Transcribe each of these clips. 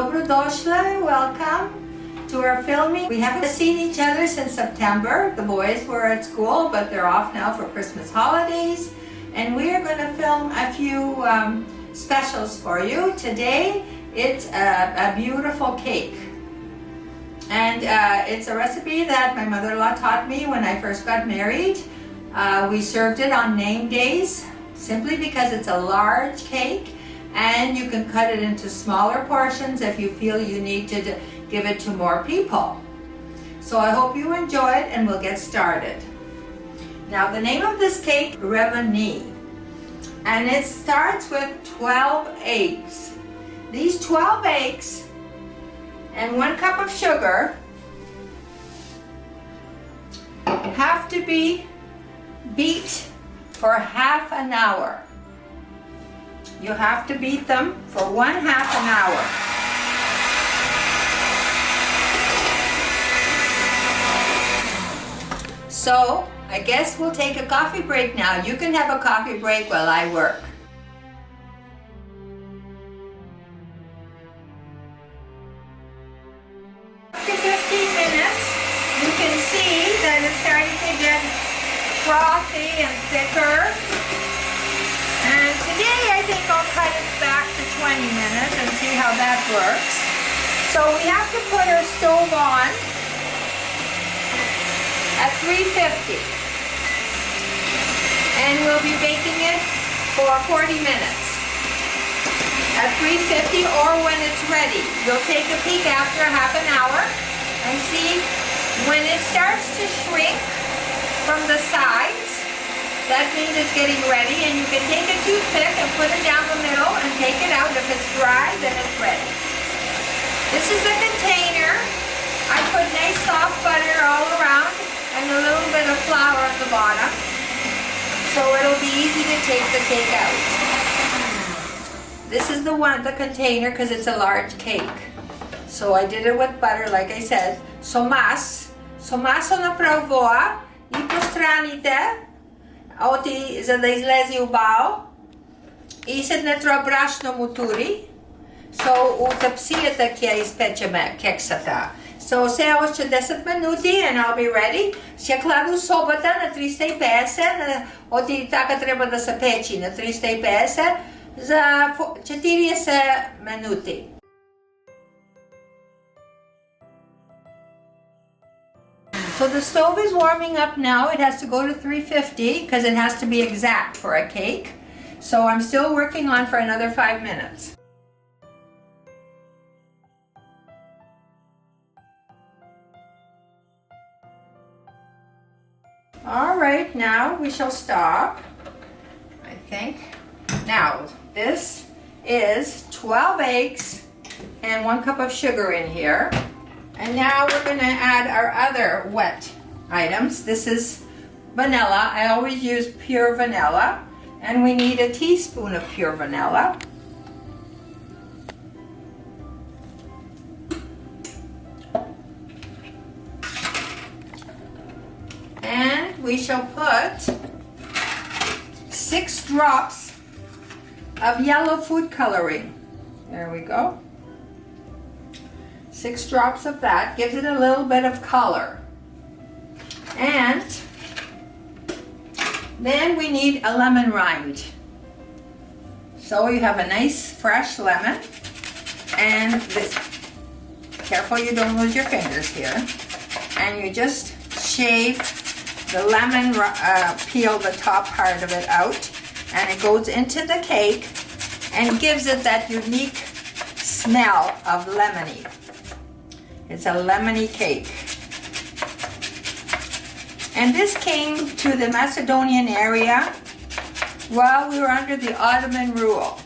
Dobrodošli, welcome to our filming. We haven't seen each other since September. The boys were at school, but they're off now for Christmas holidays. And we are going to film a few specials for you. Today, it's a beautiful cake. And it's a recipe that my mother-in-law taught me when I first got married. We served it on name days, simply because it's a large cake. And you can cut it into smaller portions if you feel you need to give it to more people. So I hope you enjoy it, and we'll get started. Now the name of this cake, Revani, and it starts with 12 eggs. These 12 eggs and 1 cup of sugar have to be beat for half an hour. You have to beat them for half an hour. So, I guess we'll take a coffee break now. You can have a coffee break while I work. After 15 minutes, you can see that it's starting to get frothy and thicker. And today I think I'll cut it back to 20 minutes and see how that works. So we have to put our stove on at 350. And we'll be baking it for 40 minutes at 350, or when it's ready. You'll take a peek after half an hour and see when it starts to shrink from the sides. That means it's getting ready, and you can take a toothpick and put it down the middle and take it out. If it's dry, then it's ready. This is the container. I put nice soft butter all around and a little bit of flour at the bottom, so it'll be easy to take the cake out. This is the container, because it's a large cake. So I did it with butter, like I said. So maso направо и по страните оти за да излезе убаво и след това брашно мутури. So утъпсията ќе изпечеме кексата. So сега още 10 минути and I'll be ready. Ще кладу собата на 350, оти така трябва да се печи на 350 за 40 минути. So the stove is warming up now. It has to go to 350 because it has to be exact for a cake. So I'm still working on for another 5 minutes. All right, now we shall stop, I think. Now, this is 12 eggs and 1 cup of sugar in here. And now we're going to add our other wet items. This is vanilla. I always use pure vanilla. And we need a teaspoon of pure vanilla. And we shall put 6 drops of yellow food coloring. There we go. 6 drops of that gives it a little bit of color. And then we need a lemon rind. So you have a nice fresh lemon, and this, careful you don't lose your fingers here, and you just shave the lemon peel, the top part of it out, and it goes into the cake and gives it that unique smell of lemony. It's a lemony cake. And this came to the Macedonian area while we were under the Ottoman rule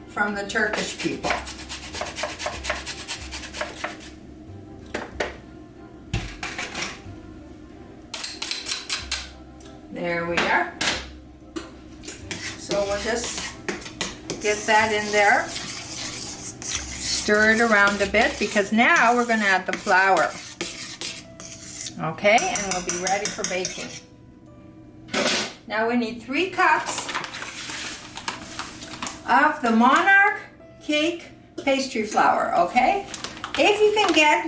from the Turkish people. There we are. So we'll just get that in there. Stir it around a bit, because now we're going to add the flour. Okay, and we'll be ready for baking. Now we need 3 cups of the Monarch cake pastry flour, okay? If you can get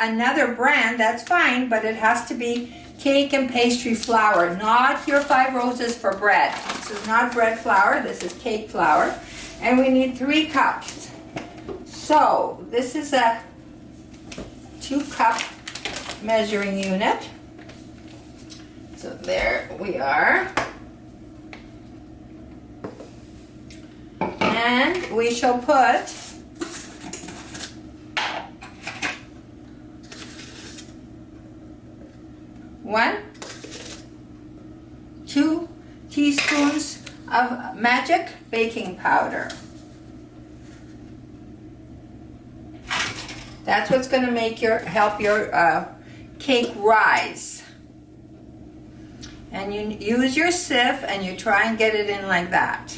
another brand, that's fine, but it has to be cake and pastry flour, not your 5 Roses for bread. This is not bread flour, this is cake flour. And we need 3 cups. So this is a 2-cup measuring unit. So there we are. And we shall put 2 teaspoons of magic baking powder. That's what's going to make help your cake rise. And you use your sieve and you try and get it in like that.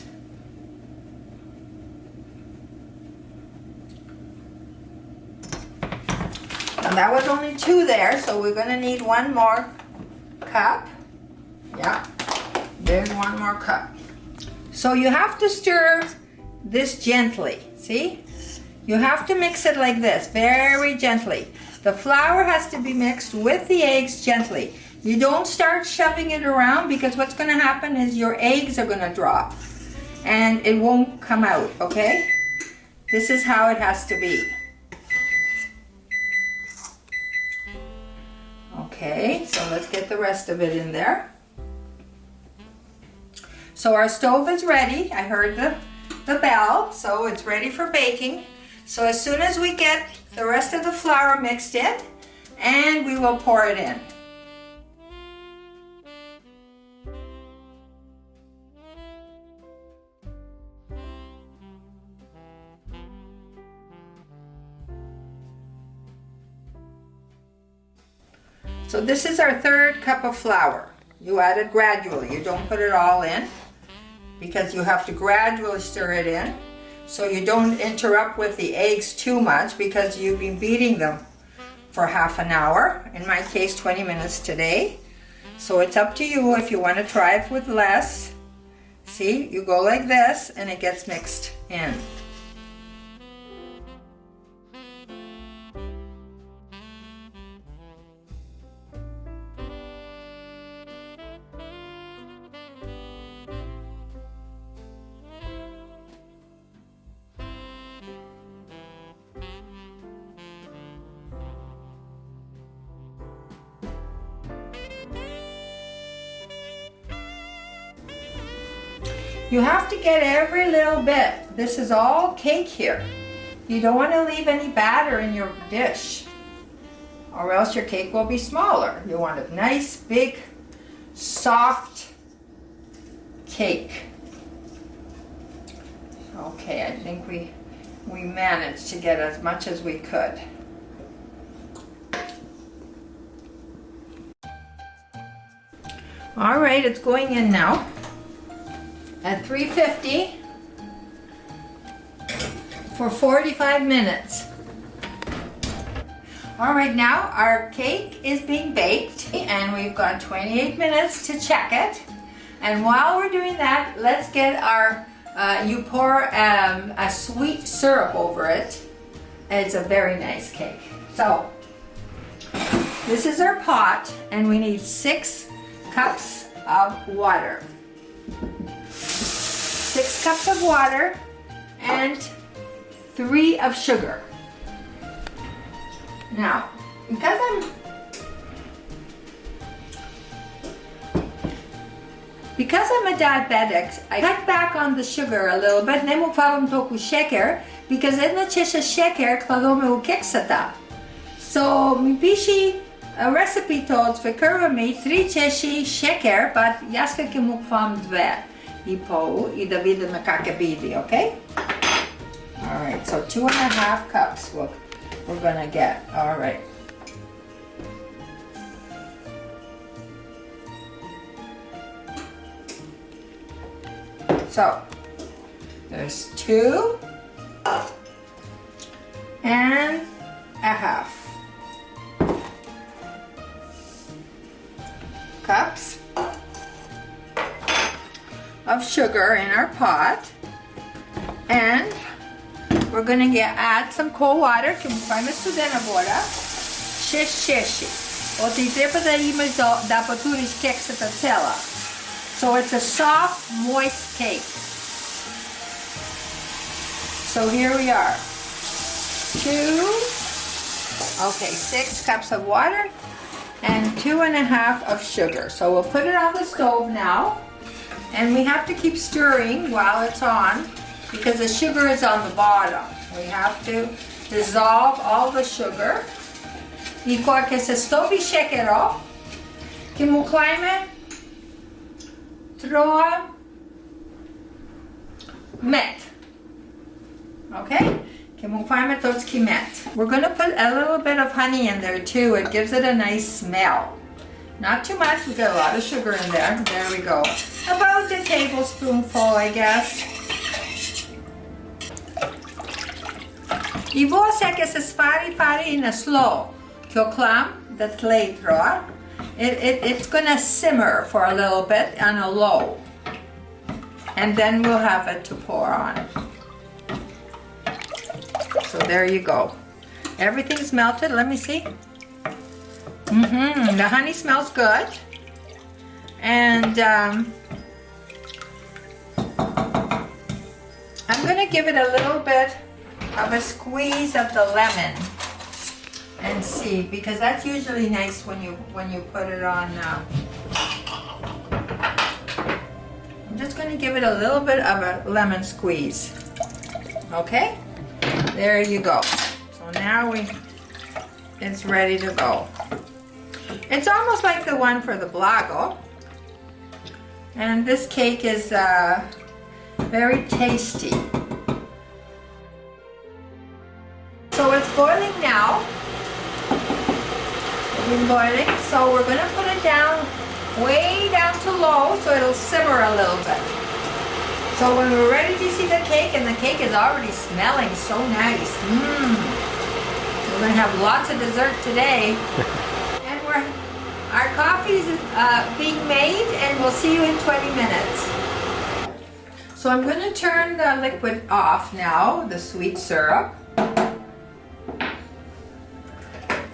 And that was only 2 there, so we're going to need 1 more cup. Yeah, there's 1 more cup. So you have to stir this gently, see? You have to mix it like this, very gently. The flour has to be mixed with the eggs gently. You don't start shoving it around, because what's going to happen is your eggs are going to drop and it won't come out, okay? This is how it has to be. Okay, so let's get the rest of it in there. So our stove is ready. I heard the bell, so it's ready for baking. So as soon as we get the rest of the flour mixed in, and we will pour it in. So this is our 3rd cup of flour. You add it gradually. You don't put it all in, because you have to gradually stir it in so you don't interrupt with the eggs too much, because you've been beating them for half an hour. In my case, 20 minutes today. So it's up to you if you want to try it with less. See, you go like this and it gets mixed in. You have to get every little bit. This is all cake here. You don't want to leave any batter in your dish, or else your cake will be smaller. You want a nice, big, soft cake. Okay, I think we managed to get as much as we could. All right, it's going in now. At 350 for 45 minutes. All right, now our cake is being baked and we've got 28 minutes to check it. And while we're doing that, let's get our, you pour a sweet syrup over it. It's a very nice cake. So this is our pot and we need 6 cups of water. 6 cups of water and 3 of sugar. Now, because I'm a diabetic, I cut back on the sugar a little bit. Nie mówałam toku sheker, because jednocześnie sheker kładomy u keksata. So mi pisze recipe to zwykle mi 3 cieszy sheker, but ja skільки mówałam 2 i pół i da vidimo kakve bidi, okay? All right, so 2.5 cups we're gonna get. All right. So there's 2.5 cups of sugar in our pot. And we're gonna add some cold water. Кипаем студена вода. 6 чаши. От и треба да имаш да потуриш кексата цела. So it's a soft, moist cake. So here we are. 6 cups of water and 2.5 of sugar. So we'll put it on the stove now. And we have to keep stirring while it's on because the sugar is on the bottom. We have to dissolve all the sugar. И кога се стови шекеро, ќе му клајме троа мед. Okay? Ќе му клајме точки мед. We're going to put a little bit of honey in there too. It gives it a nice smell. Not too much. We got a lot of sugar in there. There we go. About a tablespoonful, I guess. И во сега се свари на slow. That later, it's gonna simmer for a little bit on a low, and then we'll have it to pour on. So there you go. Everything's melted. Let me see. The honey smells good, and I'm gonna give it a little bit of a squeeze of the lemon. And see, because that's usually nice when you put it on. I'm just going to give it a little bit of a lemon squeeze. Okay, there you go. So now it's ready to go. It's almost like the one for the blago, and this cake is very tasty. So it's boiling now. Boiling, so we're going to put it down, way down to low, so it'll simmer a little bit. So when we're ready to see the cake, and the cake is already smelling so nice. We're going to have lots of dessert today. And our coffee is being made, and we'll see you in 20 minutes. So I'm going to turn the liquid off now, the sweet syrup.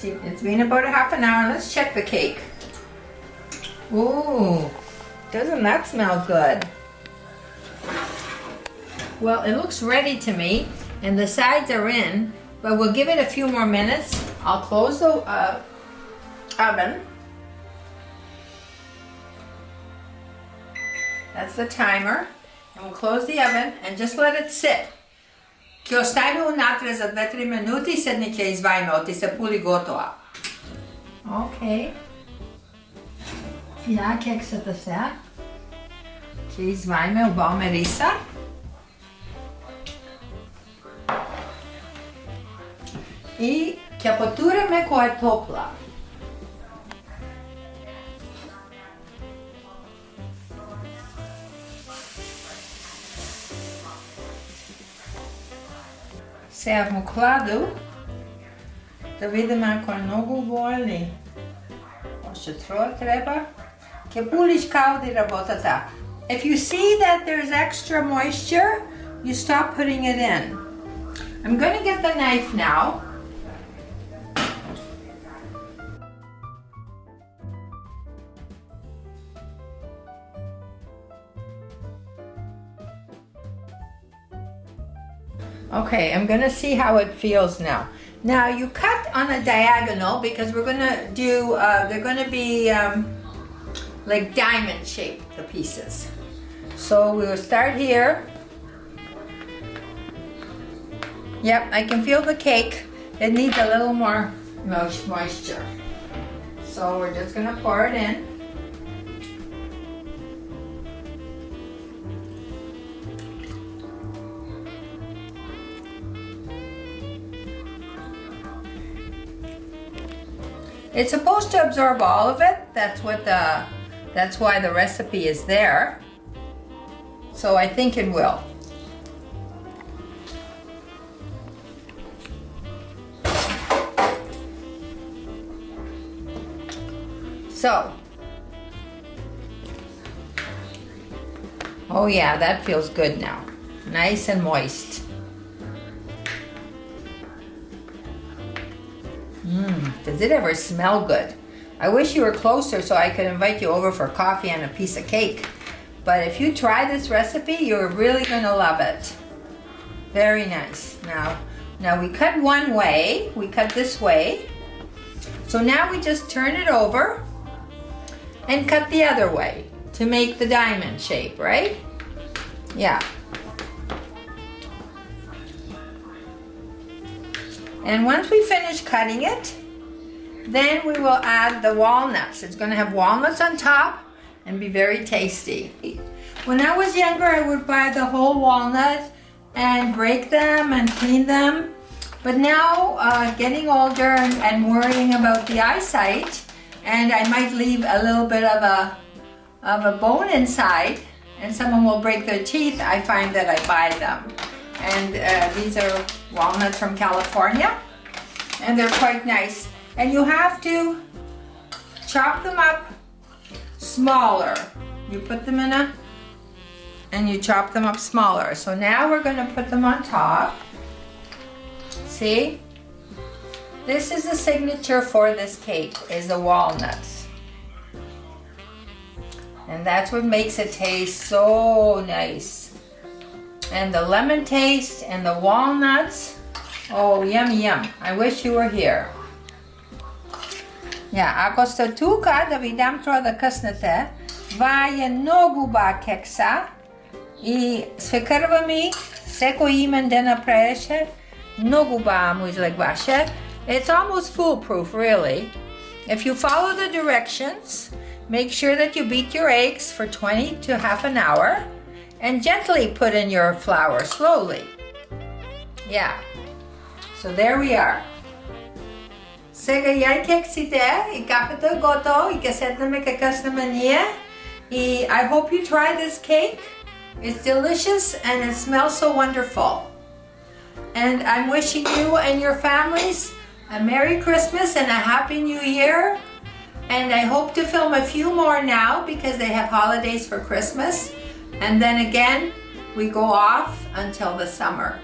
It's been about a half an hour. Let's check the cake. Ooh, doesn't that smell good? Well, it looks ready to me, and the sides are in, but we'll give it a few more minutes. I'll close the oven. That's the timer. And we'll close the oven and just let it sit. Ќе оставиме унатре за 2-3 минути и седне ќе извајме, оти се пули готова. Океј. Ја кексата сега. Ќе извајме, убаво мириса. И ќе потуреме кога е топла. Сега му кладу да видиме ако е многу бојли. Още троа треба. Ќе пулиш кауди работата. If you see that there's extra moisture, you stop putting it in. I'm going to get the knife now. Okay, I'm gonna see how it feels now. Now you cut on a diagonal because we're gonna do, they're gonna be like diamond shaped, the pieces. So we'll start here. Yep, I can feel the cake. It needs a little more moisture. So we're just gonna pour it in. It's supposed to absorb all of it. That's why the recipe is there. So I think it will. So, oh yeah, that feels good now. nice and moist. Does it ever smell good? I wish you were closer so I could invite you over for coffee and a piece of cake. But if you try this recipe, you're really gonna love it. Very nice. Now we cut one way, we cut this way. So now we just turn it over and cut the other way to make the diamond shape, right? Yeah. And once we finish cutting it, then we will add the walnuts. It's gonna have walnuts on top and be very tasty. When I was younger, I would buy the whole walnut and break them and clean them. But now, getting older and worrying about the eyesight, and I might leave a little bit of a bone inside, and someone will break their teeth, I find that I buy them. And these are walnuts from California, and they're quite nice. And you have to chop them up smaller. You put them in and you chop them up smaller. So now we're gonna put them on top. See? This is the signature for this cake, is the walnuts. And that's what makes it taste so nice. And the lemon taste and the walnuts, oh, yummy, yum. I wish you were here. Ako ste tuka da vi dam to da kasnete, vaje mnogo ba keksa I sve krvami, seko imen dena preše, mnogo ba mu izlegvaše. It's almost foolproof, really. If you follow the directions, make sure that you beat your eggs for 20 to half an hour and gently put in your flour slowly. Yeah. So there we are. Сега яй кексите и кафето готово и касетна ме какъсна мания. И I hope you try this cake. It's delicious and it smells so wonderful. And I'm wishing you and your families a Merry Christmas and a Happy New Year. And I hope to film a few more now because they have holidays for Christmas. And then again, we go off until the summer.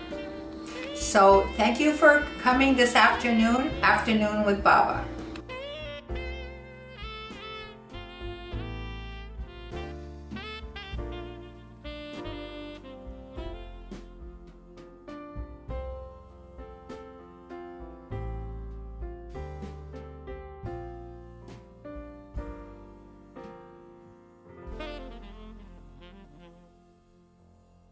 So thank you for coming this afternoon with Baba.